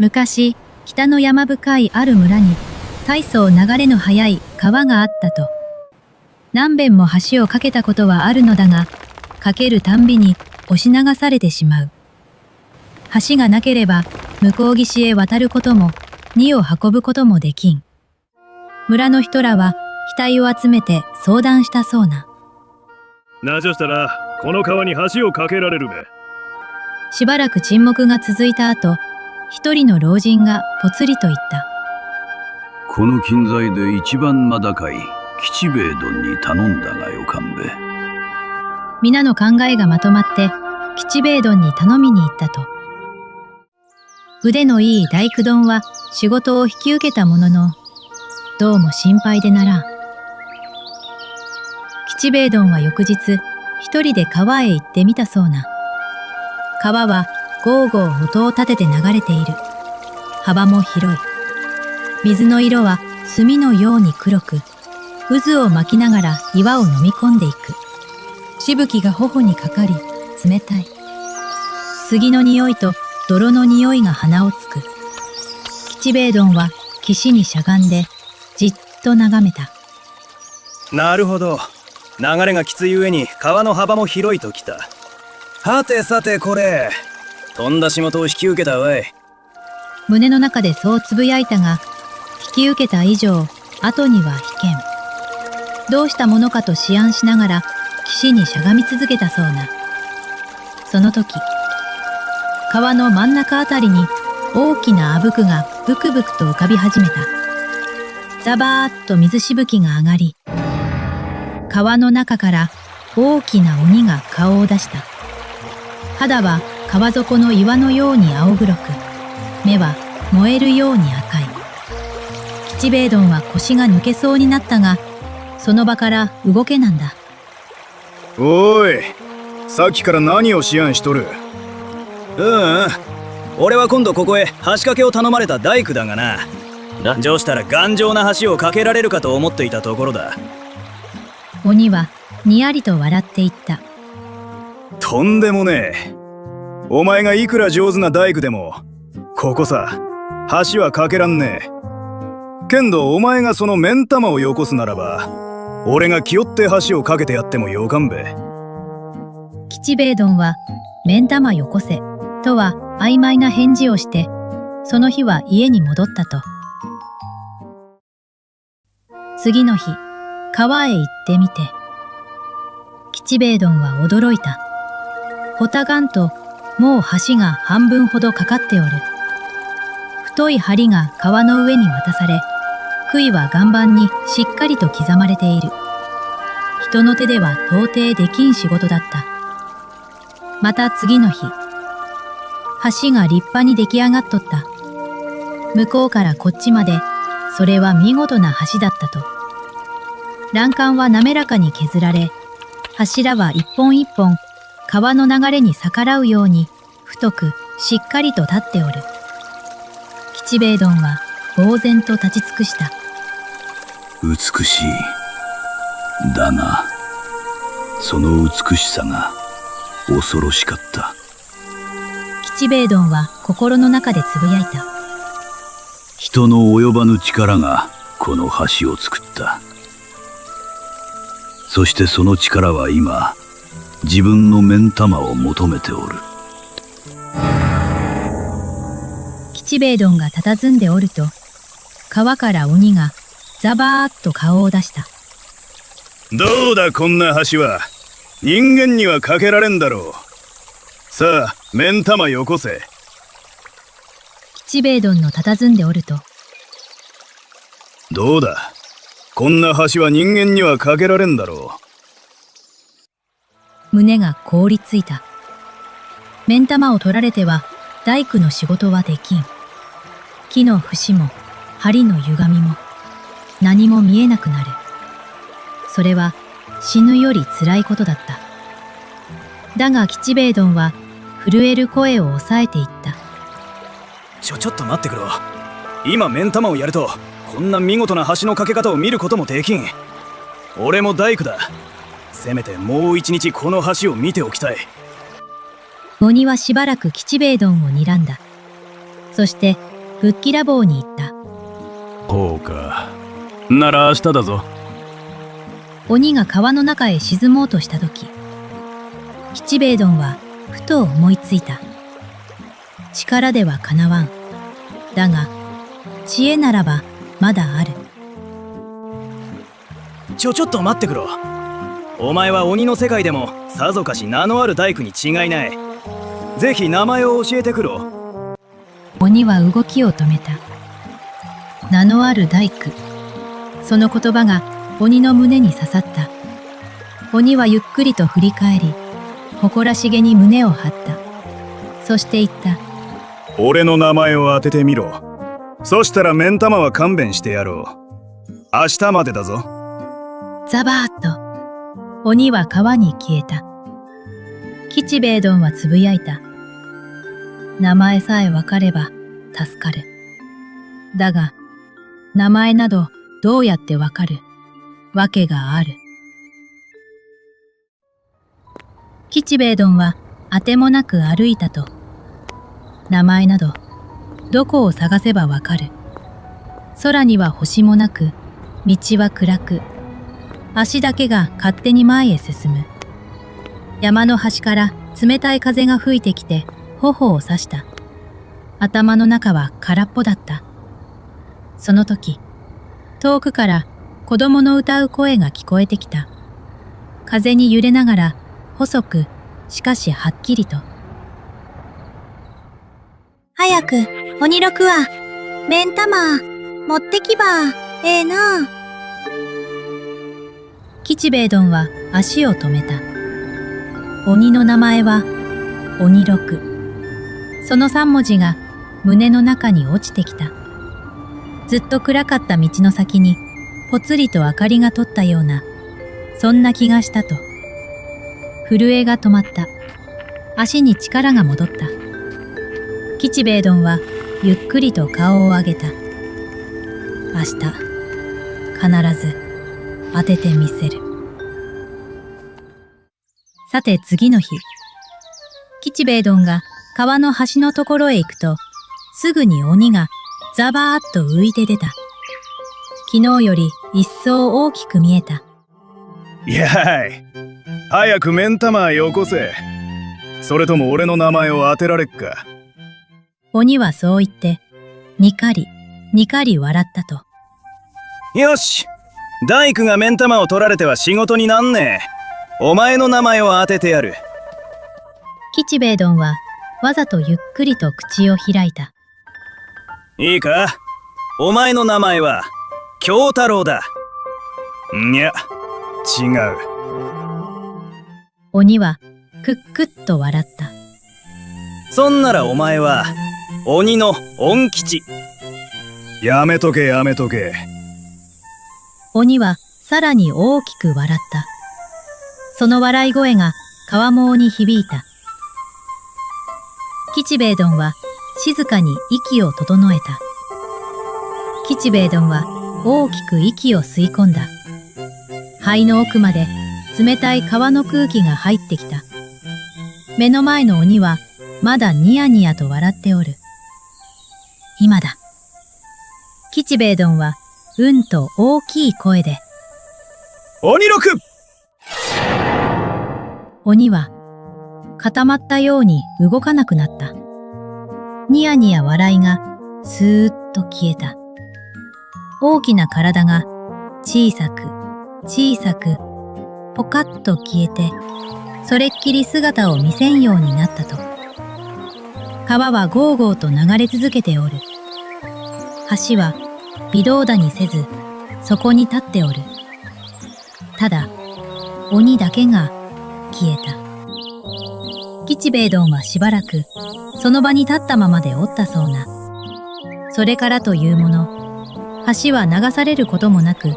昔、北の山深いある村に、大層流れの速い川があったと。何遍も橋を架けたことはあるのだが、架けるたんびに押し流されてしまう。橋がなければ、向こう岸へ渡ることも、荷を運ぶこともできん。村の人らは、額を集めて相談したそうな。なじゃしたら、この川に橋を架けられるべ。しばらく沈黙が続いた後、一人の老人がぽつりと言った。この近在で一番名高い吉兵衛殿に頼んだがよかんべ。皆の考えがまとまって吉兵衛殿に頼みに行ったと。腕のいい大工殿は仕事を引き受けたものの、どうも心配でならん。吉兵衛殿は翌日一人で川へ行ってみたそうな。川はゴーゴー音を立てて流れている。幅も広い。水の色は墨のように黒く、渦を巻きながら岩を飲み込んでいく。しぶきが頬にかかり、冷たい。杉の匂いと泥の匂いが鼻をつく。吉兵衛殿は岸にしゃがんで、じっと眺めた。なるほど。流れがきつい上に川の幅も広いときた。はてさてこれ、とんだ仕事を引き受けたわい。胸の中でそうつぶやいたが、引き受けた以上、後には引けん。どうしたものかと思案しながら、岸にしゃがみ続けたそうな。その時、川の真ん中あたりに大きなあぶくがブクブクと浮かび始めた。ザバーッと水しぶきが上がり、川の中から大きな鬼が顔を出した。肌は川底の岩のように青黒く、目は燃えるように赤い。吉兵衛殿は腰が抜けそうになったが、その場から動けなんだ。おい、さっきから何を思案しとる？俺は今度ここへ橋掛けを頼まれた大工だがな。上したら頑丈な橋を架けられるかと思っていたところだ。鬼はにやりと笑っていった。とんでもねえ。お前がいくら上手な大工でも、ここさ、橋は架けらんねえ。けんどお前がその目ん玉をよこすならば、俺が気負って橋を架けてやってもよかんべ。吉兵衛殿は、目ん玉よこせ、とは曖昧な返事をして、その日は家に戻ったと。次の日、川へ行ってみて、吉兵衛殿は驚いた。ほたがんと、もう橋が半分ほどかかっておる。太い梁が川の上に渡され、杭は岩盤にしっかりと刻まれている。人の手では到底できん仕事だった。また次の日、橋が立派に出来上がっとった。向こうからこっちまで、それは見事な橋だったと。欄干は滑らかに削られ、柱は一本一本、川の流れに逆らうように、太くしっかりと立っておる。吉兵衛殿は呆然と立ち尽くした。美しい。だが、その美しさが恐ろしかった。吉兵衛殿は心の中でつぶやいた。人の及ばぬ力がこの橋を作った。そしてその力は今、自分の目ん玉を求めておる。吉兵衛殿が佇んでおると、川から鬼がザバーッと顔を出した。どうだこんな橋は。人間には架けられんだろう。さあ、目ん玉よこせ。吉兵衛殿の佇んでおると、どうだこんな橋は人間には架けられんだろう。胸が凍りついた。目ん玉を取られては大工の仕事はできん。木の節も梁の歪みも何も見えなくなる。それは死ぬより辛いことだった。だが吉兵衛殿は震える声を抑えていった。ちょっと待ってくろ。今目ん玉をやるとこんな見事な橋の架け方を見ることもできん。俺も大工だ。せめてもう一日この橋を見ておきたい。鬼はしばらく吉兵衛どんを睨んだ。そしてぶっきらぼうに言った。ほうか。なら明日だぞ。鬼が川の中へ沈もうとしたとき、吉兵衛どんはふと思いついた。力ではかなわん。だが、知恵ならばまだある。ちょっと待ってくろ。お前は鬼の世界でもさぞかし名のある大工に違いない。ぜひ名前を教えてくろ。鬼は動きを止めた。名のある大工。その言葉が鬼の胸に刺さった。鬼はゆっくりと振り返り、誇らしげに胸を張った。そして言った。俺の名前を当ててみろ。そしたら目ん玉は勘弁してやろう。明日までだぞ。ザバーッと、鬼は川に消えた。吉兵衛どんはつぶやいた。名前さえわかれば助かる。だが、名前などどうやってわかるわけがある。吉兵衛どんはあてもなく歩いたと。名前などどこを探せばわかる。空には星もなく、道は暗く、足だけが勝手に前へ進む。山の端から冷たい風が吹いてきて頬を刺した。頭の中は空っぽだった。その時、遠くから子供の歌う声が聞こえてきた。風に揺れながら細く、しかしはっきりと。早く鬼六は目ん玉持ってきばええな。吉兵衛どんは足を止めた。鬼の名前は鬼六。その三文字が胸の中に落ちてきた。ずっと暗かった道の先にぽつりと明かりがとったような、そんな気がしたと。震えが止まった。足に力が戻った。吉兵衛どんはゆっくりと顔を上げた。明日、必ず当ててみせる。さて次の日、吉兵衛どんが川の端のところへ行くと、すぐに鬼がザバーッと浮いて出た。昨日より一層大きく見えた。やーい。早く目ん玉よこせ。それとも俺の名前を当てられっか。鬼はそう言って、にかり、にかり笑ったと。よし、大工が目ん玉を取られては仕事になんねえ。お前の名前を当ててやる。吉兵衛どんはわざとゆっくりと口を開いた。いいか、お前の名前は京太郎だ。いや、違う。鬼はくっくっと笑った。そんならお前は鬼の恩吉。やめとけやめとけ。鬼はさらに大きく笑った。その笑い声が川面に響いた。吉兵衛どんは静かに息を整えた。吉兵衛どんは大きく息を吸い込んだ。肺の奥まで冷たい川の空気が入ってきた。目の前の鬼はまだニヤニヤと笑っておる。今だ。吉兵衛どんはうんと大きい声で。鬼六！鬼は固まったように動かなくなった。ニヤニヤ笑いがスーッと消えた。大きな体が小さく小さくポカッと消えて、それっきり姿を見せんようになったと。川はゴーゴーと流れ続けておる。橋は微動だにせずそこに立っておる。ただ鬼だけが消えた。吉兵衛どんはしばらくその場に立ったままでおったそうな。それからというもの、橋は流されることもなく、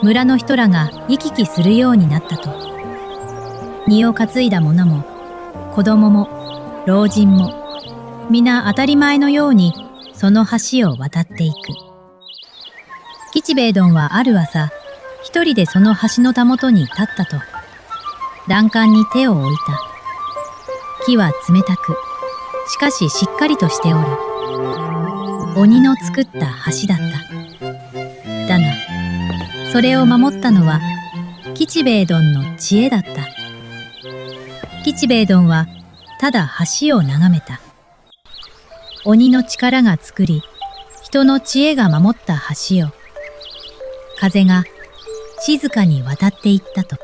村の人らが行き来するようになったと。荷を担いだ者も子供も老人も皆当たり前のようにその橋を渡っていく。吉兵衛どんはある朝、一人でその橋のたもとに立ったと、欄干に手を置いた。木は冷たく、しかししっかりとしておる。鬼の作った橋だった。だが、それを守ったのは、吉兵衛どんの知恵だった。吉兵衛どんは、ただ橋を眺めた。鬼の力が作り、人の知恵が守った橋を、風が静かに渡っていったと。